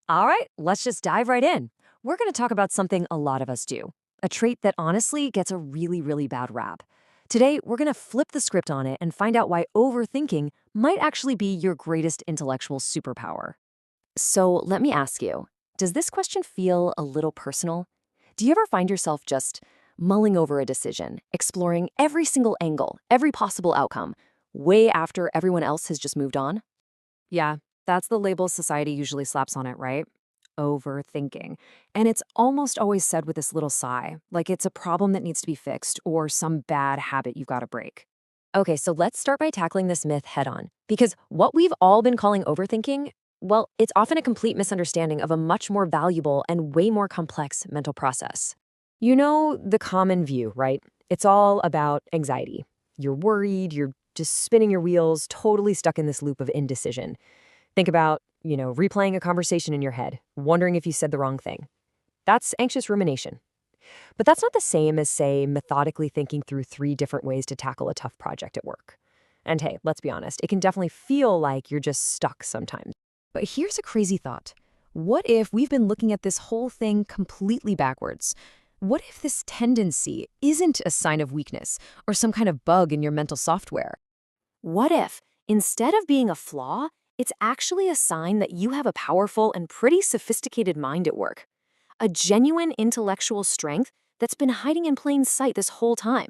All right, let's just dive right in. We're going to talk about something a lot of us do, a trait that honestly gets a really, really bad rap. Today, we're going to flip the script on it and find out why overthinking might actually be your greatest intellectual superpower. So, let me ask you, does this question feel a little personal? Do you ever find yourself just mulling over a decision, exploring every single angle, every possible outcome, way after everyone else has just moved on? Yeah, that's the label society usually slaps on it, right? Overthinking. And it's almost always said with this little sigh, like it's a problem that needs to be fixed or some bad habit you've got to break. Okay, so let's start by tackling this myth head on. Because what we've all been calling overthinking, well, it's often a complete misunderstanding of a much more valuable and way more complex mental process. You know, the common view, right? It's all about anxiety. You're worried, you're just spinning your wheels, totally stuck in this loop of indecision. Think about, replaying a conversation in your head, wondering if you said the wrong thing. That's anxious rumination. But that's not the same as, say, methodically thinking through three different ways to tackle a tough project at work. And hey, let's be honest, it can definitely feel like you're just stuck sometimes. But here's a crazy thought. What if we've been looking at this whole thing completely backwards? What if this tendency isn't a sign of weakness or some kind of bug in your mental software? What if, instead of being a flaw, it's actually a sign that you have a powerful and pretty sophisticated mind at work? A genuine intellectual strength that's been hiding in plain sight this whole time.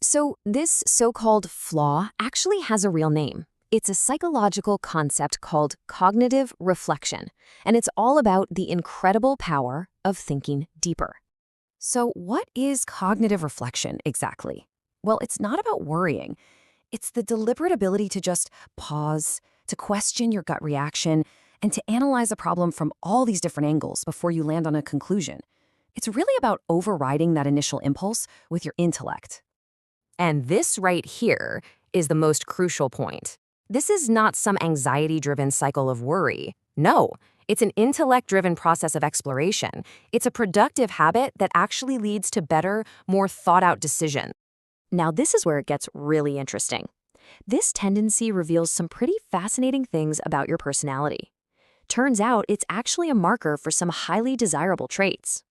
So, this so called flaw actually has a real name. It's a psychological concept called cognitive reflection, and it's all about the incredible power of thinking deeper. So, what is cognitive reflection exactly? Well, it's not about worrying. It's the deliberate ability to just pause, to question your gut reaction, and to analyze a problem from all these different angles before you land on a conclusion. It's really about overriding that initial impulse with your intellect. And this right here is the most crucial point. This is not some anxiety-driven cycle of worry. No, it's an intellect-driven process of exploration. It's a productive habit that actually leads to better, more thought-out decisions. Now, this is where it gets really interesting. This tendency reveals some pretty fascinating things about your personality. Turns out it's actually a marker for some highly desirable traits.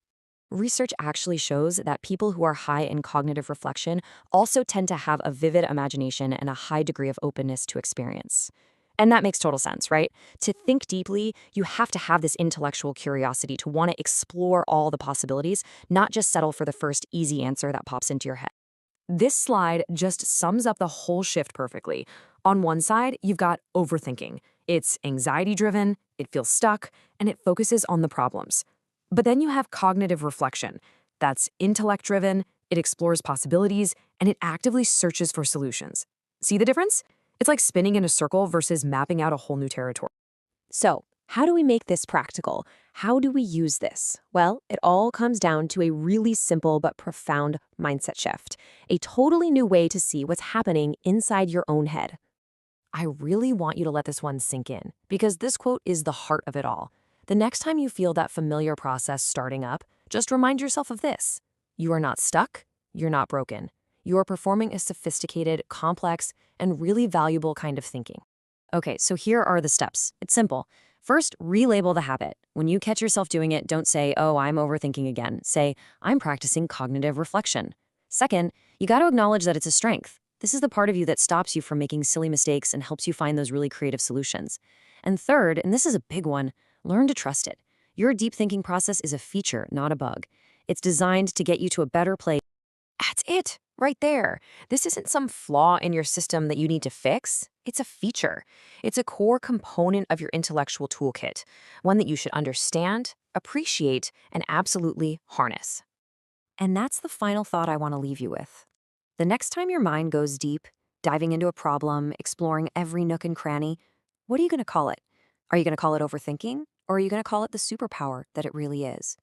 Research actually shows that people who are high in cognitive reflection also tend to have a vivid imagination and a high degree of openness to experience. And that makes total sense, right? To think deeply, you have to have this intellectual curiosity to want to explore all the possibilities, not just settle for the first easy answer that pops into your head. This slide just sums up the whole shift perfectly. On one side, you've got overthinking. It's anxiety-driven, it feels stuck, and it focuses on the problems. But then you have cognitive reflection. That's intellect-driven, it explores possibilities, and it actively searches for solutions. See the difference? It's like spinning in a circle versus mapping out a whole new territory. So, how do we make this practical? How do we use this? Well, it all comes down to a really simple but profound mindset shift, a totally new way to see what's happening inside your own head. I really want you to let this one sink in, because this quote is the heart of it all. The next time you feel that familiar process starting up, just remind yourself of this. You are not stuck, you're not broken. You are performing a sophisticated, complex, and really valuable kind of thinking. Okay, so here are the steps. It's simple. First, relabel the habit. When you catch yourself doing it, don't say, oh, I'm overthinking again. Say, I'm practicing cognitive reflection. Second, you got to acknowledge that it's a strength. This is the part of you that stops you from making silly mistakes and helps you find those really creative solutions. And third, and this is a big one, learn to trust it. Your deep thinking process is a feature, not a bug. It's designed to get you to a better place. That's it, right there. This isn't some flaw in your system that you need to fix. It's a feature. It's a core component of your intellectual toolkit, one that you should understand, appreciate, and absolutely harness. And that's the final thought I want to leave you with. The next time your mind goes deep, diving into a problem, exploring every nook and cranny, what are you going to call it? Are you going to call it overthinking? Or are you going to call it the superpower that it really is?